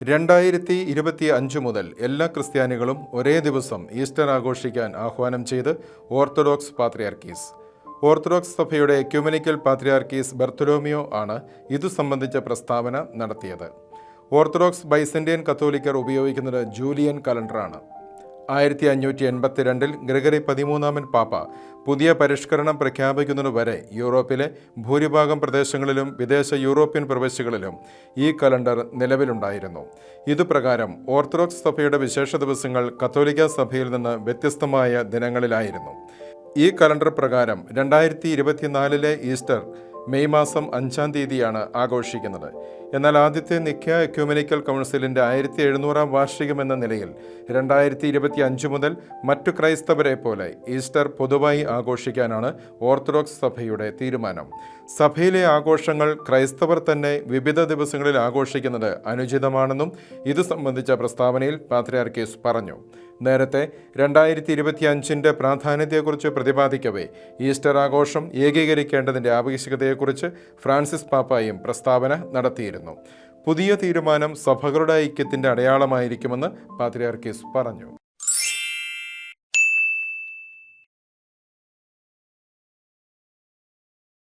2025 മുതൽ എല്ലാ ക്രിസ്ത്യാനികളും ഒരേ ദിവസം ഈസ്റ്റർ ആഘോഷിക്കാൻ ആഹ്വാനം ചെയ്ത് ഓർത്തഡോക്സ് പാത്രിയാർക്കീസ്. ഓർത്തഡോക്സ് സഭയുടെ എക്യുമെനിക്കൽ പാത്രിയാർക്കീസ് ബർത്തലോമിയോ ആണ് ഇതു സംബന്ധിച്ച പ്രസ്താവന നടത്തിയത്. ഓർത്തഡോക്സ് ബൈസന്റിയൻ കത്തോലിക്കർ ഉപയോഗിക്കുന്നത് ജൂലിയൻ കലണ്ടറാണ്. 1582 ഗ്രിഗറി 13 പാപ്പ പുതിയ പരിഷ്കരണം പ്രഖ്യാപിക്കുന്നതുവരെ യൂറോപ്പിലെ ഭൂരിഭാഗം പ്രദേശങ്ങളിലും വിദേശ യൂറോപ്യൻ പ്രവിശ്യകളിലും ഈ കലണ്ടർ നിലവിലുണ്ടായിരുന്നു. ഇതുപ്രകാരം ഓർത്തഡോക്സ് സഭയുടെ വിശേഷ ദിവസങ്ങൾ കത്തോലിക്ക സഭയിൽ നിന്ന് വ്യത്യസ്തമായ ദിനങ്ങളിലായിരുന്നു. ഈ കലണ്ടർ പ്രകാരം 2024 ഈസ്റ്റർ മെയ് മാസം 5 തീയതിയാണ് ആഘോഷിക്കുന്നത്. എന്നാൽ ആദ്യത്തെ നിഖ്യ എക്യുമെനിക്കൽ കൗൺസിലിൻ്റെ 1700 വാർഷികം എന്ന നിലയിൽ 2025 മുതൽ മറ്റു ക്രൈസ്തവരെ പോലെ ഈസ്റ്റർ പൊതുവായി ആഘോഷിക്കാനാണ് ഓർത്തഡോക്സ് സഭയുടെ തീരുമാനം. സഭയിലെ ആഘോഷങ്ങൾ ക്രൈസ്തവർ തന്നെ വിവിധ ദിവസങ്ങളിൽ ആഘോഷിക്കുന്നത് അനുചിതമാണെന്നും ഇതു സംബന്ധിച്ച പ്രസ്താവനയിൽ പാത്രിയാർക്കീസ് പറഞ്ഞു. നേരത്തെ 2025 പ്രാധാന്യത്തെക്കുറിച്ച് പ്രതിപാദിക്കവേ ഈസ്റ്റർ ആഘോഷം ഏകീകരിക്കേണ്ടതിൻ്റെ ആവശ്യകതയെക്കുറിച്ച് ഫ്രാൻസിസ് പാപ്പായും പ്രസ്താവന നടത്തിയിരുന്നു. പുതിയ തീരുമാനം സഭകളുടെ ഐക്യത്തിൻ്റെ അടയാളമായിരിക്കുമെന്ന് പാത്രിയാർക്കീസ് പറഞ്ഞു.